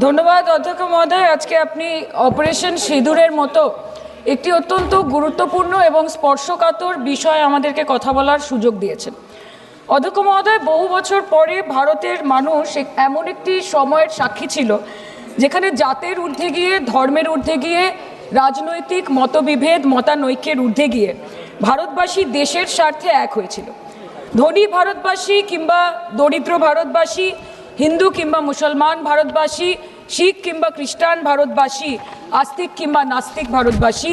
ধন্যবাদ অধ্যক্ষ মহোদয়। আজকে আপনি অপারেশন সিঁদুরের মতো একটি অত্যন্ত গুরুত্বপূর্ণ এবং স্পর্শকাতর বিষয় আমাদেরকে কথা বলার সুযোগ দিয়েছেন। অধ্যক্ষ মহোদয়, বহু বছর পরে ভারতের মানুষ এমন একটি সময়ের সাক্ষী ছিল যেখানে জাতের ঊর্ধ্বে গিয়ে, ধর্মের ঊর্ধ্বে গিয়ে, রাজনৈতিক মতবিভেদ মতানৈক্যের ঊর্ধ্বে গিয়ে ভারতবাসী দেশের স্বার্থে এক হয়েছিল। ধনী ভারতবাসী কিংবা দরিদ্র ভারতবাসী, হিন্দু কিংবা মুসলমান ভারতবাসী, শিখ কিংবা খ্রিস্টান ভারতবাসী, আস্তিক কিংবা নাস্তিক ভারতবাসী,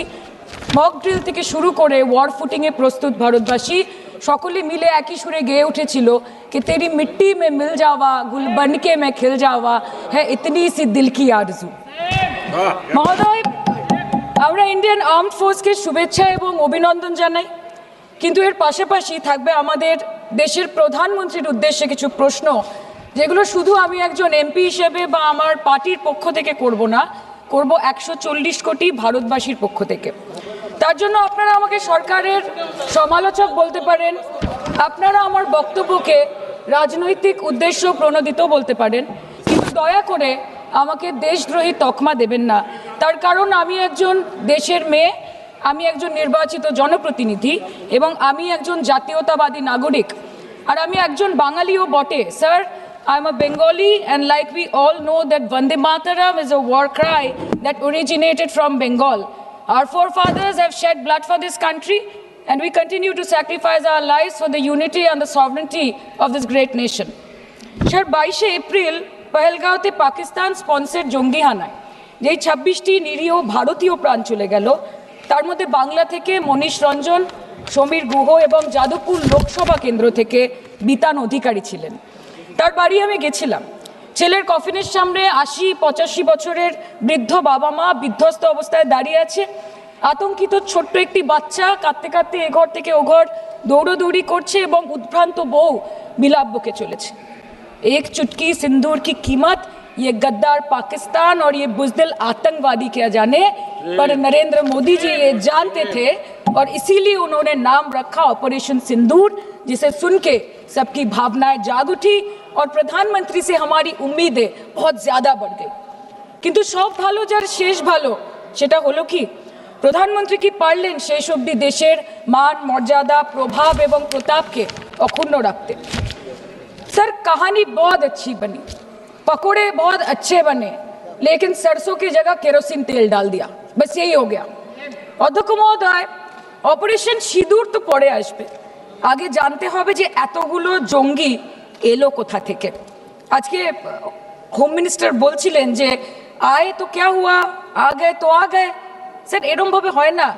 মক ড্রিল থেকে শুরু করে ওয়ার ফুটিংয়ে প্রস্তুত ভারতবাসী সকলে মিলে একই সুরে গেয়ে উঠেছিল कि तेरी मिट्टी में मिल जावा गुल बन के मैं खिल जावा है इतनी सी दिल की आरजू। মহোদয়, আমরা ইন্ডিয়ান আর্মড ফোর্সকে শুভেচ্ছা এবং অভিনন্দন জানাই, কিন্তু এর পাশাপাশি থাকবে আমাদের দেশের প্রধানমন্ত্রীর উদ্দেশ্যে কিছু প্রশ্ন, যেগুলো শুধু আমি একজন এমপি হিসেবে বা আমার পার্টির পক্ষ থেকে করব না, করব 140 কোটি ভারতবাসীর পক্ষ থেকে। তার জন্য আপনারা আমাকে সরকারের সমালোচক বলতে পারেন, আপনারা আমার বক্তব্যকে রাজনৈতিক উদ্দেশ্য প্রণোদিত বলতে পারেন, কিন্তু দয়া করে আমাকে দেশদ্রোহী তকমা দেবেন না। তার কারণ আমি একজন দেশের মেয়ে, আমি একজন নির্বাচিত জনপ্রতিনিধি এবং আমি একজন জাতীয়তাবাদী নাগরিক, আর আমি একজন বাঙালিও বটে। Sir, I'm a Bengali, and like we all know that Vande Mataram is a war cry that originated from Bengal. Our forefathers have shed blood for this country, and we continue to sacrifice our lives for the unity and the sovereignty of this great nation. Sir, 22 April পহেলগাঁওতে Pakistan sponsored জঙ্গি হানায় যেই 26টি নিরীহ ভারতীয় প্রাণ চলে গেল, তার মধ্যে বাংলা থেকে মনীষ রঞ্জন, সমীর গুহ এবং যাদবপুর লোকসভা কেন্দ্র থেকে বিতান অধিকারী ছিলেন। তার বাড়ি আমি গেছিলাম। ছেলের কফিনের সামনে 80-85 বছরের বৃদ্ধ বাবা মা বিধ্বস্ত অবস্থায় দাঁড়িয়ে আছে। আতঙ্কিত ছোট্ট একটি বাচ্চা কাঁদতে কাঁদতে এ ঘর থেকে ও ঘর দৌড়োদৌড়ি করছে এবং উদ্ভ্রান্ত বউ বিলাপ বকে চলেছে। एक चुटकी सिंदूर की कीमत ये गद्दार पाकिस्तान और ये बुज़दिल आतंकवादी क्या जाने, पर नरेंद्र मोदी जी ये जानते थे और इसीलिए उन्होंने नाम रखा ऑपरेशन सिंदूर, जिसे सुन के सबकी भावनाएं जाग उठी और प्रधानमंत्री से हमारी उम्मीदें बहुत ज़्यादा बढ़ गई। किंतु सब भालो जार शेष भालो सेटा हलो कि प्रधानमंत्री की पारलेन शेष अब्दि देशेर मान मर्यादा प्रभाव एवं प्रताप के अक्षुण्ण रखते। सर, कहानी बहुत अच्छी बनी, पकोड़े बहुत अच्छे बने, लेकिन सरसों की जगह केरोसिन तेल डाल दिया, बस यही हो गया। अध्यक्ष महोदय, অপারেশন সিঁদুর তো পরে আসবে, আগে জানতে হবে যে এতগুলো জঙ্গি এলো কোথা থেকে। আজকে হোম মিনিস্টার বলছিলেন যে আয়ে তো ক্যা হুয়া, আ গয়ে তো আ গয়ে। স্যার, এরমভাবে হয় না।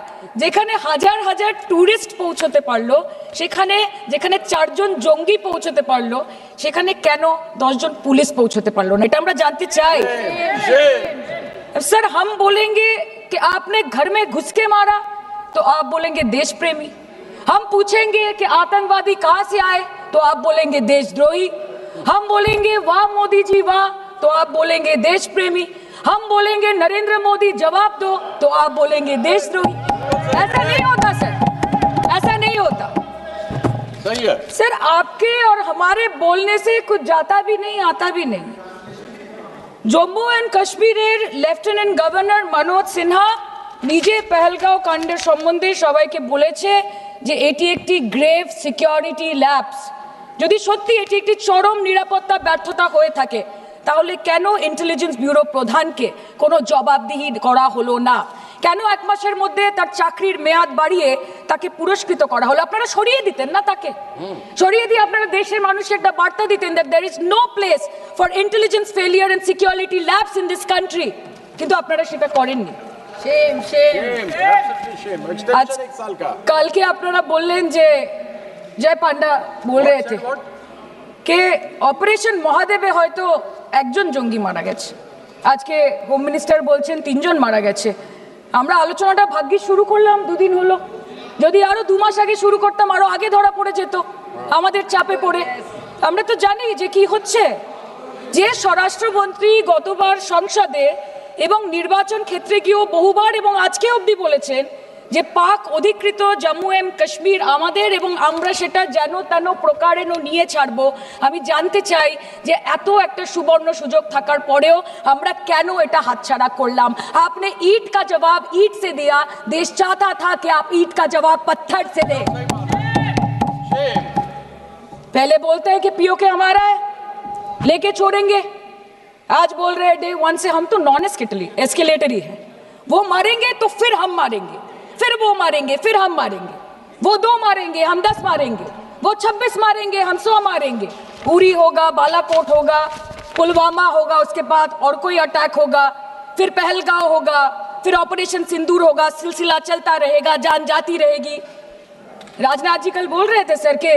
যেখানে হাজার হাজার ট্যুরিস্ট পৌঁছতে পারলো, সেখানে যেখানে 4 জন জঙ্গি পৌঁছতে পারলো, সেখানে কেন 10 জন পুলিশ পৌঁছতে পারলো না? এটা আমরা জানতে চাই। सर, हम बोलेंगे कि आपने घर में घुस के मारा तो आप बोलेंगे देश प्रेमी। हम पूछेंगे कि आतंकवादी कहाँ से आए तो आप बोलेंगे देशद्रोही। हम बोलेंगे वाह मोदी जी वाह तो आप बोलेंगे देश प्रेमी। हम बोलेंगे नरेंद्र मोदी जवाब दो तो आप बोलेंगे देशद्रोही। ऐसा नहीं होता सर, ऐसा नहीं होता। सही है सर, आपके और हमारे बोलने से कुछ जाता भी नहीं आता भी नहीं। জম্মু অ্যান্ড কাশ্মীরের লেফটেন্যান্ট গভর্নর মনোজ সিনহা নিজে পেহেলগাঁও কাণ্ডের সম্বন্ধে সবাইকে বলেছে যে এটি একটি গ্রেভ সিকিউরিটি ল্যাপস। যদি সত্যি এটি একটি চরম নিরাপত্তা ব্যর্থতা হয়ে থাকে, তাহলে কেন ইন্টেলিজেন্স ব্যুরো প্রধানকে কোনো জবাবদিহি করা হলো না? কেন 1 মাসের মধ্যে তার চাকরির মেয়াদ বাড়িয়ে তাকে পুরস্কৃত করা হলো? আপনারা সরিয়ে দিতেন না তাকে? সরিয়ে দিয়ে আপনারা দেশের মানুষকে একটা বার্তা দিতেন that there is no place for intelligence failure and security labs in this country, কিন্তু আপনারা সেটা করেননি। shame absolutely shame extension 1 साल का। কালকে আপনারা বললেন যে জয় পান্ডা বল रहे थे कि অপারেশন মহাদেবে হয়তো 1 জন জঙ্গি মারা গেছে, আজকে হোম মিনিস্টার বলছেন 3 জন মারা গেছে। আমরা আলোচনাটা ভাগ্যে শুরু করলাম 2 দিন হলো, যদি আরো 2 মাস আগে শুরু করতাম আরো আগে ধরা পড়ে যেত আমাদের চাপে পড়ে। আমরা তো জানি যে কি হচ্ছে, যে স্বরাষ্ট্রমন্ত্রী গতবার সংসদে এবং নির্বাচন ক্ষেত্রে গিয়েও বহুবার এবং আজকে অবধি বলেছেন যে পাক অধিকৃত জম্মু এন্ড কাশ্মীর আমাদের এবং আমরা সেটা যেন তেন প্রকারে নিয়ে ছাড়বো। আমি জানতে চাই যে এত একটা সুবর্ণ সুযোগ থাকার পরেও আমরা কেন এটা হাতছাড়া করলাম। आपने ईंट का जवाब ईंट से दिया, देश चाहता था कि आप ईंट का जवाब पत्थर से दें। पहले बोलते हैं कि पीओके हमारा है, लेके छोड़ेंगे, आज बोल रहे हैं डे 1 से हम तो नॉन एस्केलेटरी है, वो मारेंगे तो फिर हम मारेंगे, फिर वो मारेंगे, फिर हम मारेंगे, वो 2 मारेंगे हम 10 मारेंगे, वो 26 मारेंगे हम 100 मारेंगे। उरी होगा, बालाकोट होगा, पुलवामा होगा, उसके बाद और कोई अटैक होगा, फिर पहलगांव होगा, फिर ऑपरेशन सिंदूर होगा, सिलसिला चलता रहेगा, जान जाती रहेगी। राजनाथ जी कल बोल रहे थे सर के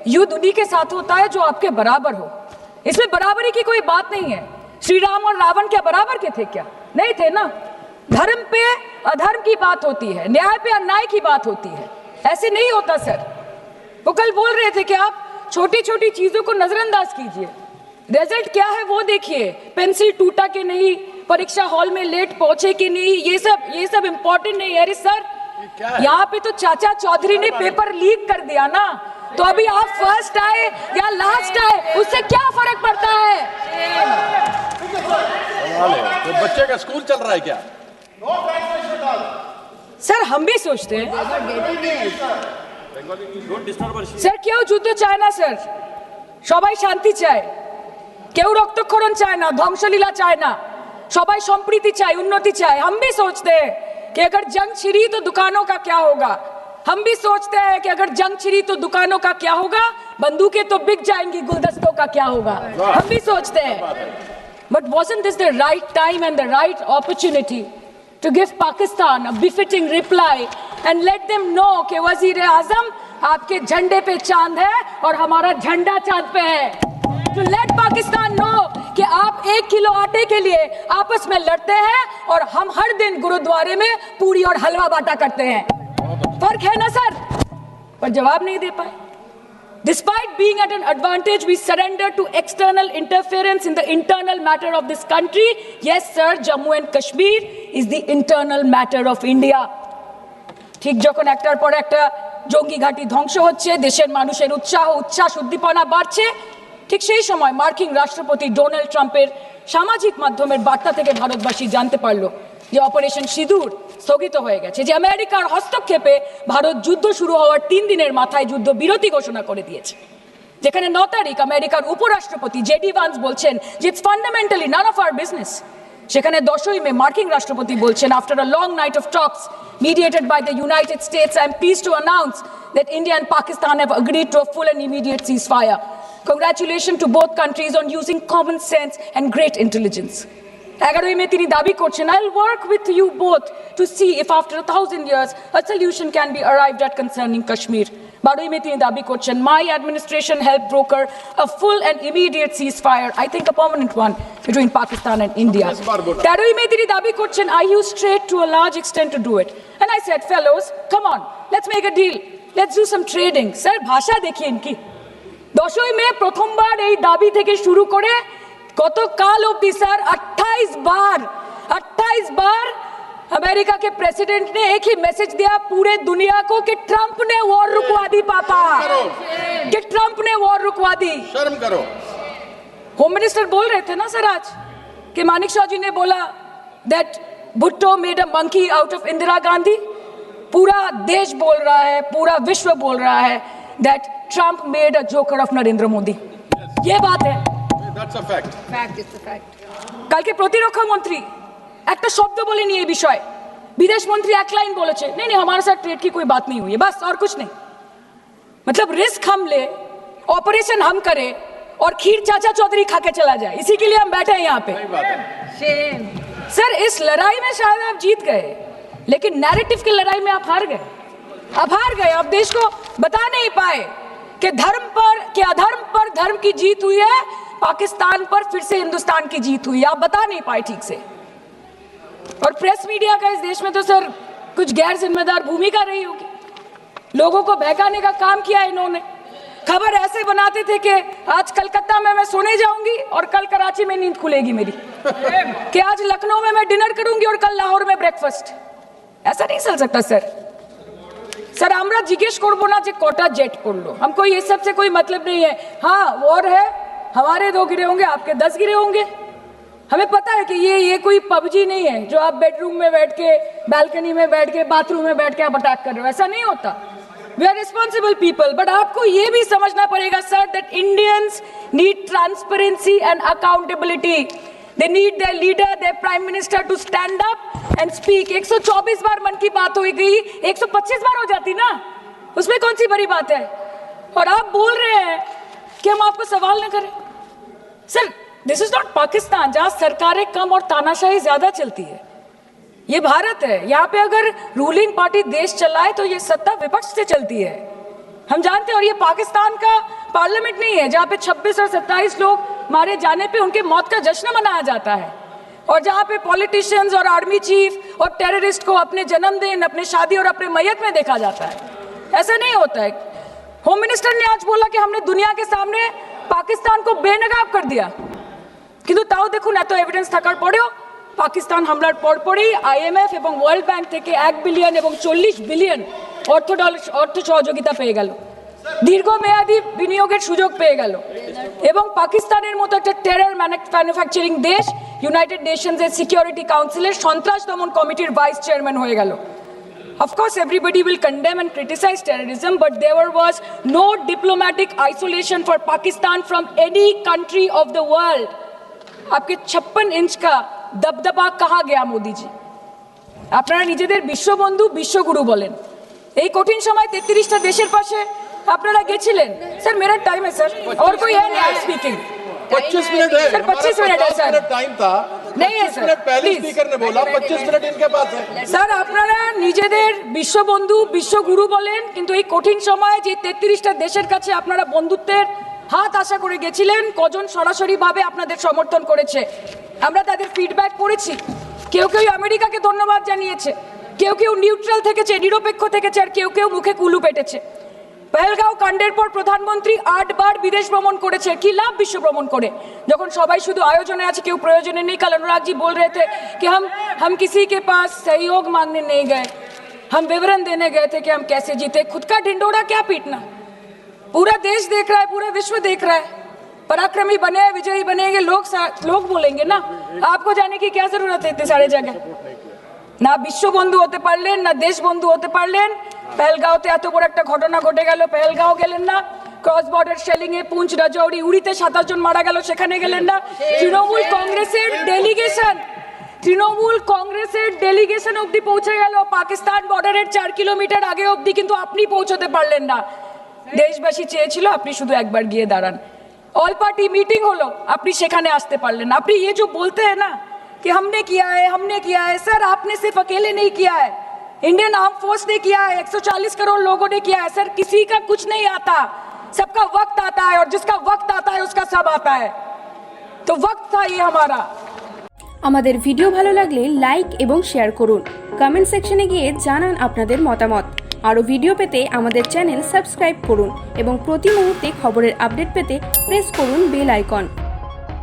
युद्ध उन्हीं के साथ होता है जो आपके बराबर हो। इसमें बराबरी की कोई बात नहीं है। श्री राम और रावण क्या बराबर के थे क्या? नहीं थे ना। धर्म पे अधर्म की बात होती है, न्याय पे अन्याय की बात होती है, ऐसे नहीं होता सर। वो कल बोल रहे थे कि आप छोटी छोटी चीजों को नजरअंदाज कीजिए, रिजल्ट क्या है वो देखिए, पेंसिल टूटा कि नहीं, परीक्षा हॉल में लेट पहुंचे कि नहीं, ये सब इंपॉर्टेंट नहीं है। अरे सर यहाँ पे तो चाचा चौधरी ने पेपर लीक कर दिया ना, तो अभी आप फर्स्ट आए या लास्ट आए उससे क्या फर्क पड़ता है? तो बच्चे का स्कूल चल रहा है क्या? सर हम भी सोचते हैं স্যার কেউ যুদ্ধ চায় না স্যার, সবাই শান্তি চায়, কেউ রক্তক্ষরণ চায় না, ধ্বংসলীলা চায় না, সবাই সম্প্रीति চায়, उन्नति चाहे। हम भी सोचते हैं कि अगर जंग छिड़ी तो दुकानों का क्या होगा, हम भी सोचते हैं कि अगर जंग छिड़ी तो दुकानों का क्या होगा, बंदूकें तो बिक जाएंगी, गुलदस्तों का क्या होगा, हम भी सोचते हैं। But wasn't this the right time and the right opportunity to give Pakistan a befitting reply and let them know कि वजीर आजम आपके झंडे पे चांद है और हमारा झंडा चांद पे है। To let Pakistan know कि आप 1 किलो आटे के लिए आपस में लड़ते हैं और हम हर दिन गुरुद्वारे में पूरी और हलवा बांटा करते हैं। फर्क है ना सर? पर जवाब नहीं दे पाए। Despite being at an advantage, we surrender to external interference in the internal matter of this country. Yes, sir, Jammu and Kashmir is the internal matter of India. ঠিক যখন একটার পর একটা জঙ্গি ঘাঁটি ধ্বংস হচ্ছে, দেশের মানুষের উচ্ছ্বাস উদ্দীপনা বাড়ছে, ঠিক সেই সময় মার্কিন রাষ্ট্রপতি ডোনাল্ড ট্রাম্পের সামাজিক মাধ্যমের বার্তা থেকে ভারতবাসী জানতে পারলো যে অপারেশন সিঁদুর স্থগিত হয়ে গেছে, যে আমেরিকার হস্তক্ষেপে ভারত যুদ্ধ শুরু হওয়ার 3 দিনের মাথায় যুদ্ধ বিরতি ঘোষণা করে দিয়েছে। যেখানে 9 তারিখ আমেরিকার উপরাষ্ট্রপতি জেডি ভান্স বলছেন যে it's fundamentally none of our business. সেখানে 10ই মে মার্কিন রাষ্ট্রপতি বলছেন, after a long night of talks mediated by the United States, I am pleased to announce that India and Pakistan have agreed to a full and immediate ceasefire. Congratulations to both countries on using common sense and great intelligence. 11ই মে তিনি দাবি করছেন, I'll work with you both to see if after 1000 years a solution can be arrived at concerning Kashmir. 12ই মে তিনি দাবি করছেন, my administration helped broker a full and immediate ceasefire, I think a permanent one, between Pakistan and India. 13ই মে তিনি দাবি করছেন, I used trade to a large extent to do it. And I said, fellows, come on, let's make a deal. Let's do some trading. Sir, ভাষা দেখিয়ে ইনকি। 10ই মে প্রথমবার এই দাবি থেকে শুরু করে গতকাল অবধি স্যার 28 बार अमेरिका के प्रेसिडेंट ने एक ही मैसेज दिया पूरे दुनिया को कि ट्रंप ने वॉर रुकवा दी पापा, कि ट्रंप ने वॉर रुकवा दी। शर्म करो। होम मिनिस्टर बोल रहे थे ना सर आज कि मानिक शाह जी ने बोला that Bhutto made a monkey out of Indira Gandhi. पूरा देश बोल रहा है, पूरा विश्व बोल रहा है that Trump made a joker of Narendra Modi. ये बात है, That's a fact. Fact is the fact. কালকে প্রতিরক্ষা মন্ত্রী একটা শব্দ বলেনি এই বিষয়ে, विदेश मंत्री एक लाइन बोले नहीं हमारे साथ ट्रेड की कोई बात नहीं हुई है, बस और कुछ नहीं। मतलब रिस्क हम ले, ऑपरेशन हम करें और खीर चाचा चौधरी खा के चला जाए, इसी के लिए हम बैठे हैं यहाँ पे। सर इस लड़ाई में शायद आप जीत गए, लेकिन नैरेटिव की लड़ाई में आप हार गए। आप देश को बता नहीं पाए कि धर्म पर कि अधर्म पर धर्म की जीत हुई है, पाकिस्तान पर फिर से हिंदुस्तान की जीत हुई, आप बता नहीं पाए ठीक से। और प्रेस मीडिया का इस देश में तो सर कुछ गैर जिम्मेदार भूमिका रही होगी, लोगों को बहकाने का काम किया इन्होंने। खबर ऐसे बनाते थे कि आज कलकत्ता में मैं सोने जाऊंगी और कल कराची में नींद खुलेगी मेरी, कि आज लखनऊ में मैं डिनर करूंगी और कल लाहौर में ब्रेकफास्ट। ऐसा नहीं चल सकता सर। सर আমরা জিজ্ঞেস করব না যে কটা জেট পড়লো हमको ये सब से कोई मतलब नहीं है हाँ वॉर है हमारे 2 गिरे होंगे आपके 10 गिरे होंगे हमें पता है कि ये कोई पबजी नहीं है जो आप बेडरूम में बैठ के बालकनी में बैठ के बाथरूम में बैठ के आप अटैक कर रहे हो ऐसा नहीं होता we are responsible people but आपको ये भी समझना पड़ेगा sir that Indians need transparency and accountability they need their leader their prime minister to stand up and speak 124 बार मन की बात हो गई 125 बार हो जाती ना उसमें कौन सी बड़ी बात है और आप बोल रहे हैं कि हम आपको सवाल न करें sir this is not Pakistan जहां सरकारें कम और तानाशाही ज्यादा चलती है ये भारत है यहाँ पे अगर रूलिंग पार्टी देश चलाए तो ये सत्ता विपक्ष से चलती है हम जानते हैं और ये पाकिस्तान का पार्लियामेंट नहीं है जहाँ पे 26 और 27 लोग मारे जाने पे उनके मौत का जश्न मनाया जाता है और जहाँ पे पॉलिटिशियंस और आर्मी चीफ और टेररिस्ट को अपने जन्मदिन अपने शादी और अपने मैयत में देखा जाता है ऐसा नहीं होता है होम मिनिस्टर ने आज बोला कि हमने दुनिया के सामने पाकिस्तान को बेनकाब कर दिया কিন্তু তাও দেখুন এত এভিডেন্স থাকার পরেও পাকিস্তান হামলার পরপরই আইএমএফ এবং ওয়ার্ল্ড ব্যাংক থেকে 1 বিলিয়ন এবং 40 বিলিয়ন অর্থ সহযোগিতা পেয়ে গেল দীর্ঘমেয়াদী বিনিয়োগের সুযোগ পেয়ে গেল এবং পাকিস্তানের মতো একটা টেরর ম্যানুফ্যাকচারিং দেশ ইউনাইটেড নেশনসের সিকিউরিটি কাউন্সিলের সন্ত্রাস দমন কমিটির ভাইস চেয়ারম্যান হয়ে গেল Of course, everybody will condemn and criticize terrorism, but there was no diplomatic isolation for Pakistan from any country of the world. आपके 56 इंच का दबदबा कहाँ गया मोदी जी আপনারা নিজেদের বিশ্ববন্ধু বিশ্বগুরু বলেন এই কঠিন সময় 33টা দেশের পাশে আপনারা গেছিলেন স্যার मेरा टाइम है सर और कोई है नहीं स्पीकिंग 25 मिनट है सर 25 मिनट है सर टाइम था नहीं है सर पहले स्पीकर ने बोला 25 मिनट इनके पास है স্যার আপনারা নিজেদের বিশ্ববন্ধু বিশ্বগুরু বলেন কিন্তু এই কঠিন সময়ে যে 33টা দেশের কাছে আপনারা বন্ধুত্বের হাত আশা করে গেছিলেন কজন সরাসরি ভাবে আপনাদের সমর্থন করেছে আমরা তাদের ফিডব্যাক পড়েছি কেউ কেউ আমেরিকাকে ধন্যবাদ জানিয়েছে কেউ কেউ নিউট্রাল থেকেছে নিরপেক্ষ থেকেছে আর কেউ কেউ মুখে কুলু পেটেছে পহেলগাঁও কাণ্ডের পর প্রধানমন্ত্রী 8 বার বিদেশ ভ্রমণ করেছে কি লাভ বিশ্ব ভ্রমণ করে যখন সবাই শুধু আয়োজনে আছে কেউ প্রয়োজনে নেই কাল অনুরাগ जी बोल रहे थे कि हम किसी के पास सहयोग मांगने नहीं गए हम विवरण देने गए थे कि हम कैसे जीते खुद का ढिंडोरा क्या पीटना पूरा देश देख रहा है पूरा विश्व देख रहा है पराक्रमी बने विजयी बनेंगे लोग बोलेंगे ना आपको जाने की क्या जरूरत है इतने सारे जगह না বিশ্ববন্ধু হতে পারলেন না দেশবন্ধু হতে পারলেন পেহেলগাঁওতে এত বড় একটা ঘটনা ঘটে গেল পেহেলগাঁও গেলেন না ক্রস বর্ডার শেলিং এ পুঞ্চ রাজৌরি উড়িতে 27 জন মারা গেল সেখানে গেলেন না তৃণমূল কংগ্রেসের ডেলিগেশন অবধি পৌঁছে গেল পাকিস্তান বর্ডারের 4 কিলোমিটার আগে অবধি কিন্তু আপনি পৌঁছতে পারলেন না দেশবাসী চেয়েছিল আপনি শুধু একবার গিয়ে দাঁড়ান অল পার্টি মিটিং হলো আপনি সেখানে আসতে পারলেন না আপনি ये जो बोलते हैं ना कि हमने किया है सर आपने सिर्फ अकेले नहीं किया है इंडियन आर्म फोर्स ने किया है 140 करोड़ लोगों ने किया है सर किसी का कुछ नहीं आता सबका वक्त आता है और जिसका वक्त आता है उसका सब आता है तो वक्त था ये हमारा আমাদের ভিডিও ভালো লাগলে লাইক এবং শেয়ার করুন কমেন্ট সেকশনে গিয়ে জানান আপনাদের মতামত আরও ভিডিও পেতে আমাদের চ্যানেল সাবস্ক্রাইব করুন এবং প্রতি মুহূর্তে খবরের আপডেট পেতে প্রেস করুন বেল আইকন